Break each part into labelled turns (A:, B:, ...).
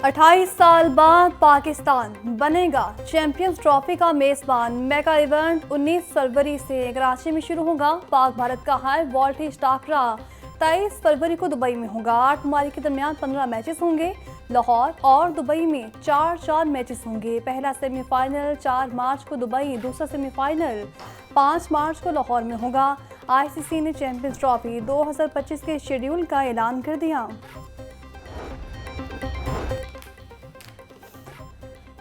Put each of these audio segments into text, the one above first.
A: 28 साल बाद पाकिस्तान बनेगा चैंपियंस ट्रॉफी का मेजबान। मेगा इवेंट 19 फरवरी से कराची में शुरू होगा। पाक भारत का हाई वोल्टेज टाकरा 23 फरवरी को दुबई में होगा। 8 ममालिक के दरमियान 15 मैचेस होंगे। लाहौर और दुबई में 4 मैचेस होंगे। पहला सेमीफाइनल 4 मार्च को दुबई, दूसरा सेमीफाइनल 5 मार्च को लाहौर में होगा। आईसीसी ने चैंपियंस ट्रॉफी 2025 के शेड्यूल का ऐलान कर दिया।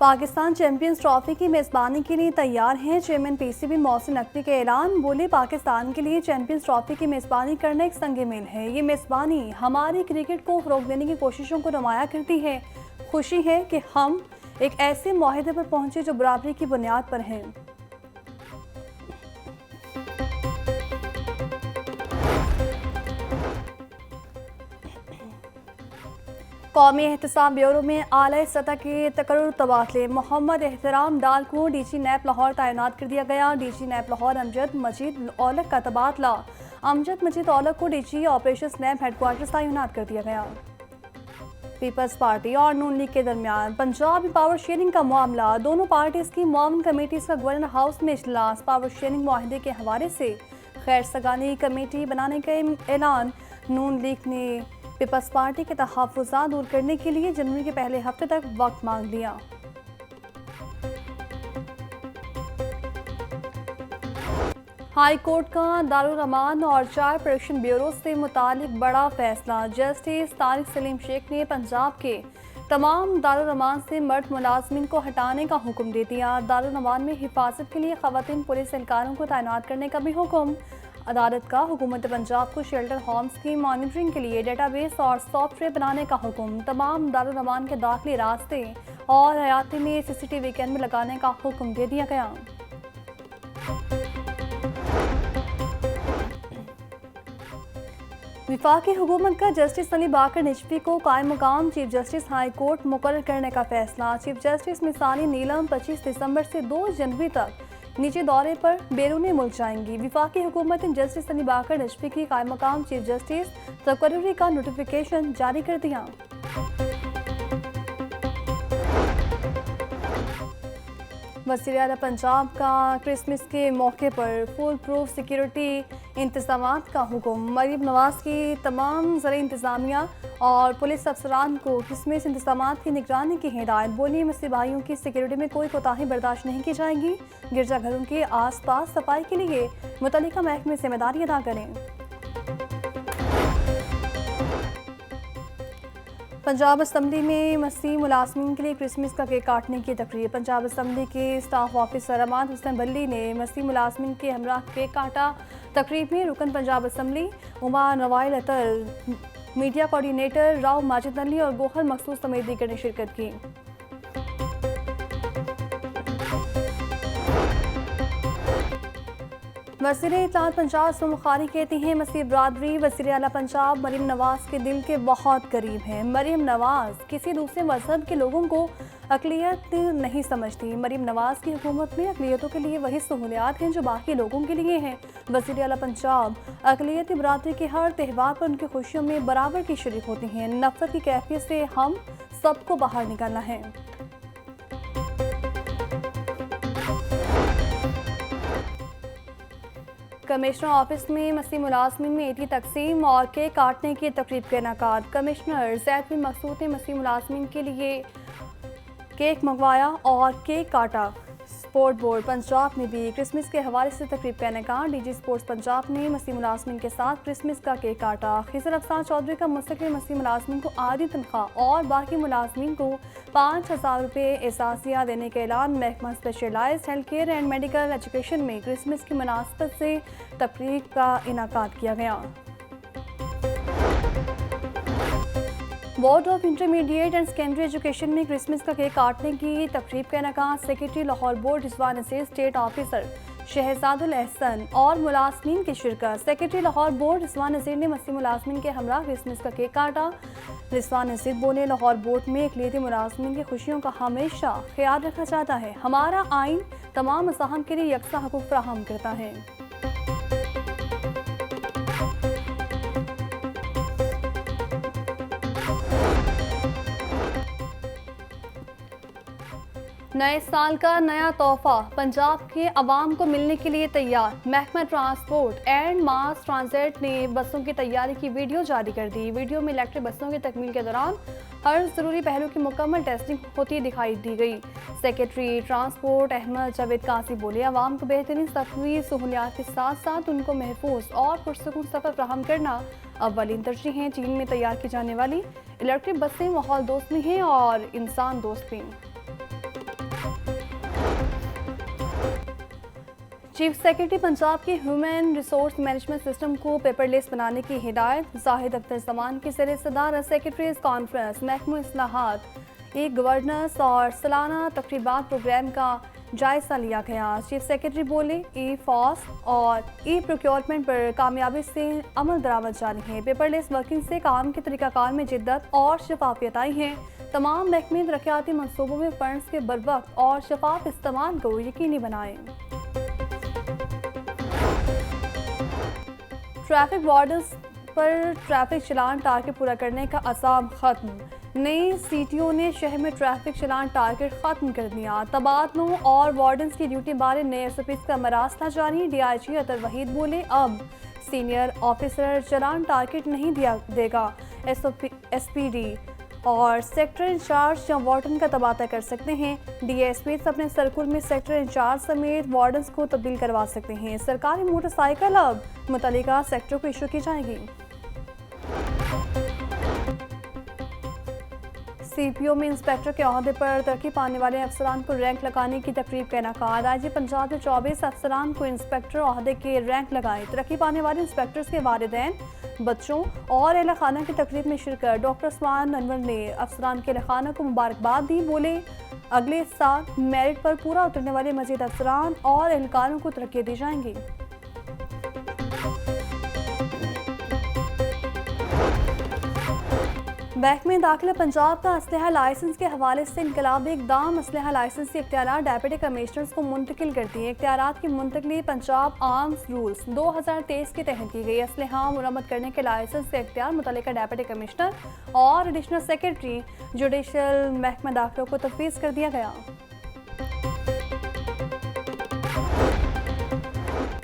A: पाकिस्तान चैंपियंस ट्रॉफी की मेज़बानी के लिए तैयार हैं। चेयरमैन पीसीबी मोहसिन नकवी के ऐलान। बोले, पाकिस्तान के लिए चैंपियंस ट्रॉफी की मेज़बानी करना एक संग मील है। ये मेज़बानी हमारी क्रिकेट को फ़रोग़ देने की कोशिशों को नुमाया करती है। खुशी है कि हम एक ऐसे मुआहदे पर पहुंचे जो बराबरी की बुनियाद पर है। कौमी एहतसाब ब्यूरो में आला सतह के तकर्रुर तबादले। मोहम्मद एहतराम डाल को डीजी नैप लाहौर तैनात कर दिया गया। डीजी नैप लाहौर अमजद मजीद औलख का तबादला। अमजद मजीद औलख को डीजी ऑपरेशन नैप हेडक्वार्टर तैनात कर दिया गया। पीपल्स पार्टी और नून लीग के दरमियान पंजाब में पावर शेयरिंग का मामला। दोनों पार्टीज की मुआवन कमेटीज का गवर्नर हाउस में इजलास। पावर शेयरिंग मुआहदे के हवाले से खैर सगानी कमेटी बनाने का ऐलान। नून लीग ने पीपल्स पार्टी के तहफ़्फ़ुज़ात दूर करने के लिए जनवरी के पहले हफ्ते तक वक्त मांग लिया। हाई कोर्ट का दारुल अमान और चाय प्रोडक्शन ब्यूरो से मुतालिक बड़ा फैसला। जस्टिस तारिक सलीम शेख ने पंजाब के तमाम दारुल अमान से मर्द मुलाजमिन को हटाने का हुक्म दे दिया। दारुल अमान में हिफाजत के लिए ख़वातीन पुलिस एहलकारों को तैनात करने का भी हुक्म। अदालत का हुकूमत पंजाब को शेल्टर होम्स की मॉनिटरिंग के लिए डेटाबेस और सॉफ्टवेयर बनाने का हुक्म। तमाम दारुल अमान के दाखिली रास्ते और हयाती में सीसीटीवी कैमरे लगाने का हुक्म दे दिया गया। वफाकी हुकूमत का जस्टिस अली बाकर निजफी को कायम मकाम चीफ जस्टिस हाई कोर्ट मुकर्रर करने का फैसला। चीफ जस्टिस मिसाली नीलम 25 दिसंबर से 2 जनवरी तक निजी दौरे पर बैरून मुल्क जाएंगी। वफाकी हुकूमत ने जस्टिस अली बाकर निजफी की कायम मकाम चीफ जस्टिस तकर्रुरी का नोटिफिकेशन जारी कर दिया। वज़ीर आला पंजाब का क्रिसमस के मौके पर फुल प्रूफ सिक्योरिटी इंतजामात का हुक्म। मरीम नवाज की तमाम ज़रा इंतज़ामिया और पुलिस अफसरान को क्रिसमस इंतजामात की निगरानी की हिदायत। बोली, मसीह भाइयों की सिक्योरिटी में कोई कोताही बर्दाश्त नहीं की जाएगी। गिरजाघरों के आस पास सफाई के लिए मुतल्लिका महकमे जिम्मेदारी अदा करें। पंजाब असम्बली में मसीह मुलाजमीन के लिए क्रिसमस का केक काटने की तकरीब। पंजाब असम्बली के स्टाफ ऑफिसर अमान हुसैन बल्ली ने मसीह मुलाजमीन के हमरा केक काटा। तकरीब में रुकन पंजाब असम्बली उमा नवाइल अतर, मीडिया कोऑर्डिनेटर राव माजिद अली और गोहर मखसूस समेत दीगर ने शिरकत की। वज़ीर इत्तलात पंजाब से बुखारी कहती हैं, मसीह बरादरी वज़ीर आला पंजाब मरीम नवाज के दिल के बहुत करीब हैं। मरीम नवाज किसी दूसरे मजहब के लोगों को अक़लियत नहीं समझती। मरीम नवाज की हुकूमत में अक़लियतों के लिए वही सहूलियात हैं जो बाकी लोगों के लिए हैं। वज़ीर आला पंजाब अक़लियती बरादरी के हर त्यौहार पर उनकी खुशियों में बराबर की शरीक होती हैं। नफ़रत की कैफियत से हम सबको बाहर निकलना है। कमिश्नर ऑफिस में मसीह मुलाजमीन में ईदी तकसीम और केक काटने की तकरीब का इनेकाद। कमिश्नर ज़ैद बिन मकसूद ने मसीह मुलाजमीन के लिए केक मंगवाया और केक काटा। स्पोर्ट बोर्ड पंजाब में भी क्रिसमस के हवाले से तकरीब का इनेकाद। डीजी स्पोर्ट्स पंजाब ने मसीह मुलाजमीन के साथ क्रिसमस का केक काटा। खिजर अफसार चौधरी का मुस्तकिल मसीह मुलाजमीन को आधी तनख्वाह और बाकी मुलाजमीन को 5,000 रुपये एहसासिया देने का ऐलान। महकमा specialised health care and medical education में क्रिसमस की मुनासबत से तकरीब का इनेकाद किया गया। Board of intermediate and secondary education में क्रिसमस का केक काटने की तकरीब का इनेकाद। Secretary Lahore board Rizwan Naseer, state officer Shahzadul Ehsan और मुलाजमीन की शिरकत। सेक्रेटरी लाहौर बोर्ड रिजवान नसीर ने मसीह मुलाजमीन के हमरा क्रिसमस का केक काटा। रिजवान नसीर बोले, लाहौर बोर्ड में अक़लियती मुलाजमीन की खुशियों का हमेशा ख्याल रखा जाता है। हमारा आइन तमाम मज़ाहब के लिए यकसा हकूक़ फराहम करता है। नए साल का नया तोहफा पंजाब के अवाम को मिलने के लिए तैयार। महकमा ट्रांसपोर्ट एंड मास ट्रांजिट ने बसों की तैयारी की वीडियो जारी कर दी। वीडियो में इलेक्ट्रिक बसों की तकमील के दौरान हर जरूरी पहलू की मुकम्मल टेस्टिंग होती दिखाई दी गई। सेक्रेटरी ट्रांसपोर्ट अहमद जावेद कासी बोले, अवाम को बेहतरीन सफरी सहूलियात के साथ साथ उनको महफूज और पुरसकून सफर फराहम करना अव्वलीन तरजीह है। चीन में तैयार की जाने वाली इलेक्ट्रिक बसें माहौल दोस्त भी हैं और इंसान दोस्त भी। चीफ सेक्रेटरी पंजाब के ह्यूमन रिसोर्स मैनेजमेंट सिस्टम को पेपरलेस बनाने की हिदायत। जाहिद अख्तर जमान की ज़रिए सदारत सेक्रेटरीज कॉन्फ्रेंस महकमा इस्लाहात एक गवर्नेंस और सालाना तकरीबात प्रोग्राम का जायजा लिया गया। चीफ सेक्रेटरी बोले, ई फॉस और ई प्रोक्योरमेंट पर कामयाबी से अमल दरामद जारी है। पेपरलेस वर्किंग से काम के तरीकाकार में जिद्दत और शफाफियत आई है। तमाम महकमे तरक्याती मनसूबों में फंड्स के बरवक्त और शफाफ इस्तेमाल को यकीनी बनाएं। ट्रैफिक वार्डन्स पर ट्रैफिक चलान टारगेट पूरा करने का अज़ाम खत्म। नई सीटीओ ने शहर में ट्रैफिक चलान टारगेट खत्म कर दिया। तबादलों और वार्डन्स की ड्यूटी बारे नए एसओपीज़ का मरासला जारी। डीआईजी अतर वहीद बोले, अब सीनियर ऑफिसर चलान टारगेट नहीं देगा। एसपीडी और सेक्टर इंचार्ज या वार्डन का तबादला कर सकते हैं। डीएसपी अपने सर्कुल में सेक्टर इंचार्ज समेत वार्डन्स को तब्दील करवा सकते हैं। सरकारी मोटरसाइकिल अब मुतल्लिका सेक्टर को इशू की जाएगी। सीपीओ में इंस्पेक्टर के अहदे पर तरक्की पाने वाले अफसरान को रैंक लगाने की तकरीब का इनेकाद। आईजी पंजाब ने 24 अफसरान को इंस्पेक्टर अहदे के रैंक लगाए। तरक्की पाने वाले इंस्पेक्टर्स के वालिदैन, बच्चों और अहल खाना की तकरीब में शिरकत डॉक्टर उस्मान अनवर ने अफसरान के अहल खाना को मुबारकबाद दी। बोले, अगले साल मेरिट पर पूरा उतरने वाले मजीद अफसरान और एहलकारों को तरक्की दी जाएंगी। महकमे दाखिला पंजाब का असलहा लाइसेंस के हवाले से इनकलाबी इक़दाम। असलहा लाइसेंस के इख्तियारात डेप्यूटी कमिश्नर्स को मुंतकिल कर दिए। इख्तियारात की मुंतकली पंजाब आर्म्स रूल्स 2023 के तहत की गई। असलहा मुरम्मत करने के लाइसेंस का इख्तियार मुतल्लिका डेप्यूटी कमिश्नर और एडिशनल सेक्रेटरी जुडिशल महकमा दाखिला को तफवीज़ कर दिया गया।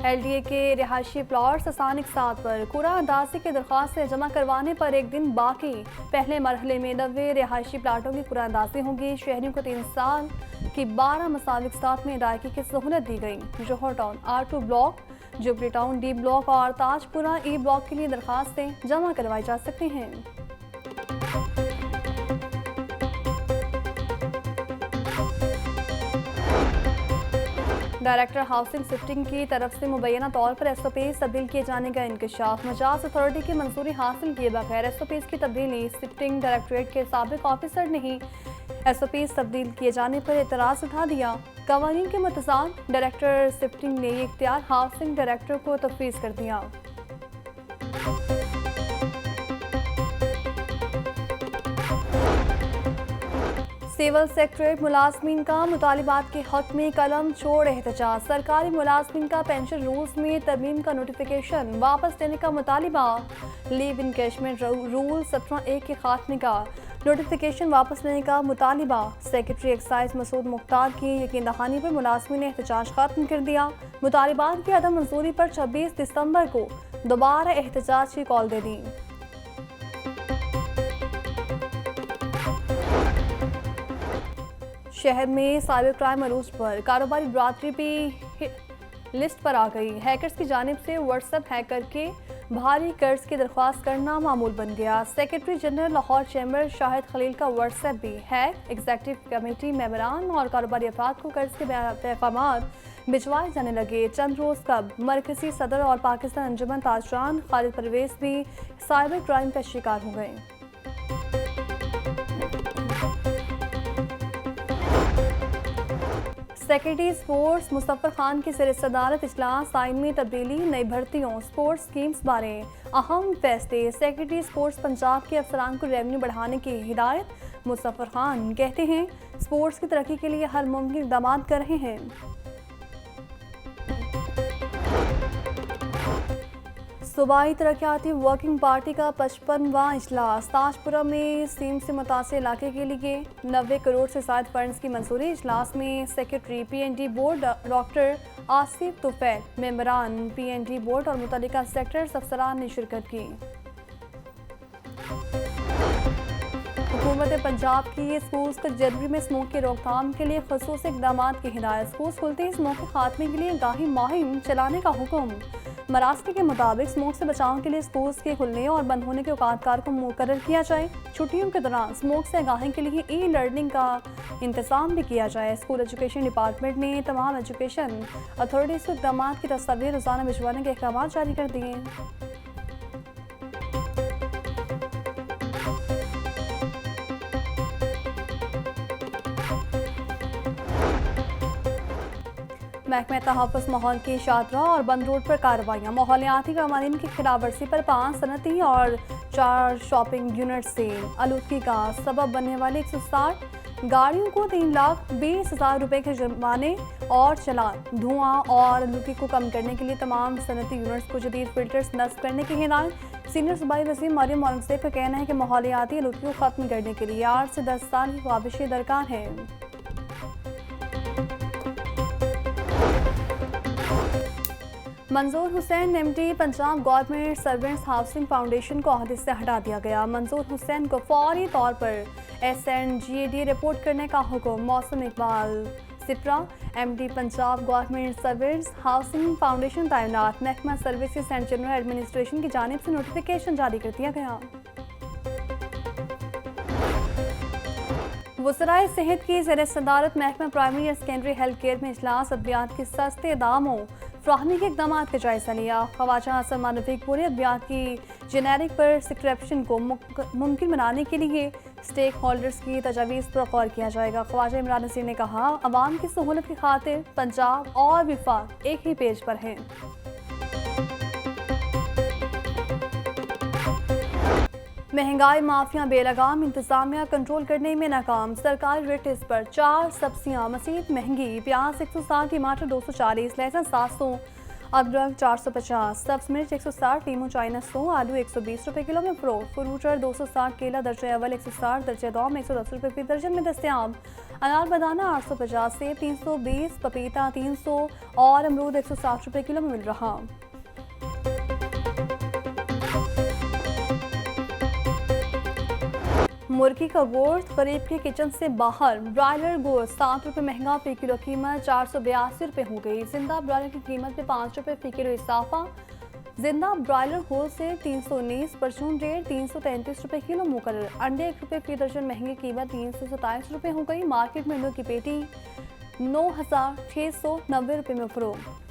A: एलडीए के रिहायशी प्लॉट्स आसानिक 7 पर कूड़ा अंदाजी की दरख्वास्त जमा करवाने पर एक दिन बाकी। पहले मरहले में 90 रिहायशी प्लाटों की कूड़ा अंदाजी होंगी। शहरियों को 3 साल की 12 मसालिक साथ में अदायगी की सहूलत दी गई। Johar town R2 block, jubilee town D block और ताजपुरा E ब्लॉक के लिए दरख्वास्तें जमा करवाई जा सकती हैं। डायरेक्टर हाउसिंग शिफ्टिंग की तरफ से मुबैना तौर पर एसओपीज़ तब्दील किए जाने का इंकशाफ। मजाज अथॉरिटी की मंजूरी हासिल किए बगैर एसओपीज़ की तब्दीली। शिफ्टिंग डायरेक्टरेट के साबिक ऑफिसर ने ही एसओपीज़ तब्दील किए जाने पर एतराज़ उठा दिया। कवानीन के मुतज़ाद डायरेक्टर शिफ्टिंग ने ये इख्तियार हाउसिंग डायरेक्टर को तफवीज़ कर दिया। सिविल सेक्रेटरीट मुलाजमीन का मुतालिबात के हक में कलम छोड़ एहतजाज। सरकारी मुलाजमीन का पेंशन रूल्स में तरमीम का नोटिफिकेशन वापस लेने का मुतालिबा। लीव इनकैशमेंट रूल 17(1) के खात्मे का नोटिफिकेशन वापस लेने का मुतालिबा। सेक्रेटरी एक्साइज मसूद मुख्तार की यकीन दहानी पर मुलाजमीन ने एहतजाज खत्म कर दिया। मुतालिबात की अदम मंजूरी पर 26 दिसंबर को दोबारा एहतजाज की कॉल दे दी। शहर में साइबर क्राइम अरूज पर कारोबारी बरादरी भी लिस्ट पर आ गई। हैकर्स की जानिब से व्हाट्सएप हैक करके भारी कर्ज की दरख्वास्त करना मामूल बन गया। Secretary general Lahore chamber Shahid Khalil का व्हाट्सएप भी हैक। एग्जीक्यूटिव कमेटी मेंबरान और कारोबारी अफराद को कर्ज के पैगाम भिजवाए जाने लगे। चंद रोज कब मरकजी सदर और पाकिस्तान अंजुमन ताजरान खालिद परवेज भी साइबर क्राइम का शिकार हो गए। सेक्रेटरी स्पोर्ट्स मुस्तफर खान की ज़रिए सदारत इजलास। आइन में तब्दीली, नई भर्तियों, स्पोर्ट्स स्कीम्स बारे अहम फैसले। सेक्रेटरी स्पोर्ट्स पंजाब के अफसरान को रेवेन्यू बढ़ाने की हिदायत। मुस्तफर खान कहते हैं, स्पोर्ट्स की तरक्की के लिए हर मुमकिन इक़दाम कर रहे हैं। सूबाई तरक्याती वर्किंग पार्टी का 55वां इजलास ताजपुरा में सीम से मुतासिर इलाके के लिए 90 करोड़ से ज्यादा फंड्स की मंजूरी। इजलास में secretary PND board doctor Asif Tufail, मेंबरान पीएनडी बोर्ड और मुतल्लिका सेक्टर्स अफसरान ने शिरकत की। हुकूमत पंजाब की स्कूल्स तक जनवरी में स्मोक की रोकथाम के लिए खसूस इकदाम की हिदायत। स्कूल खुलते ही स्मोक के खात्मे के लिए गाही मुहिम चलाने का हुक्म। मरासमी के मुताबिक स्मोक से बचाव के लिए स्कूल्स के खुलने और बंद होने के औकातकार को मुकर्रर किया जाए। छुट्टियों के दौरान स्मोक से आगाही के लिए ई लर्निंग का इंतजाम भी किया जाए। स्कूल एजुकेशन डिपार्टमेंट ने तमाम एजुकेशन अथॉरिटीज़ को इकदाम की तस्वीर रोजाना भिजवाने के अहकाम जारी कर दिए। महकमे तहफ़्फ़ुज़ माहौल की शादरा और बंद रोड पर कार्रवाइयाँ। माहौलियाती कवानीन की खिलाफ वर्जी पर 5 सनती और 4 शॉपिंग यूनिट से आलूदगी का सबब बनने वाली 160 गाड़ियों को 3,20,000 रुपये के जुर्माने और चलान। धुआं और आलूदगी को कम करने के लिए तमाम सनती यूनिट्स को जदीद फिल्टर्स नस्ब करने की हिदायत। सीनियर सूबाई वज़ीर मरियम औरंगज़ेब का कहना है कि माहौलियाती आलूदगी को ख़त्म करने के लिए 8 से 10 साल की ख्वाबिश दरकार है। मंजूर Hussain MD Punjab government servants housing foundation को ओहदे से हटा दिया गया। मंजूर हुसैन को फौरी तौर पर SNGAD रिपोर्ट करने का हुक्म। मौसम Iqbal Shipra MD Punjab government servants housing foundation तैनात। महकमा सर्विसेज एंड जनरल एडमिनिस्ट्रेशन की जानिब से नोटिफिकेशन जारी कर दिया गया। वज़राए सेहत की ज़ेर सदारत महकमा प्राइमरी और सेकेंडरी हेल्थ केयर में इजलास अद्वियात के सस्ते दामों फ्राहमी के इक़दाम का जायजा लिया। ख्वाजा हसन मानवी पूरे अद्वियात की जेनेरिक पर सब्सक्रिप्शन को मुमकिन बनाने के लिए स्टेक होल्डर्स की तजावीज़ पर गौर किया जाएगा। ख्वाजा इमरान नसीर ने कहा, अवाम की सहूलत की खातिर पंजाब और विफाक एक ही पेज पर हैं। महंगाई माफिया बेलगाम, इंतजामिया कंट्रोल करने में नाकाम। सरकारी रेट्स पर 4 सब्जियां मज़ीद महंगी। प्याज 160, टमाटर 240, लहसुन 700, अदरक 450, सब्ज़ मिर्च 160, लीमू चाइना 100, आलू 120 रुपये किलो में फ़रोख्त। फ्रूटर 260, केला दर्जे अव्वल 160, दर्जे दौम 110 रुपये फी दर्जन में दस्तियाब। अनार बनाना 850, सेब 320, पपीता 300 और अमरूद 160 रुपये किलो में मिल रहा। मुर्गी का गोश्त गरीब के किचन से बाहर। ब्रायलर गोश्त 7 रुपये महंगा फी किलो, कीमत 482 रुपये हो गई। जिंदा ब्रायलर की कीमत में 5 रुपये फी किलो इजाफा। जिंदा ब्रायलर होल सेल 319, परचून रेट 333 रुपये किलो मुकर्रर। अंडे 1 रुपये फी दर्जन महंगी, कीमत 327 रुपये हो गई। मार्केट में अंडों की पेटी 9,690 रुपये में फ़रोख्त।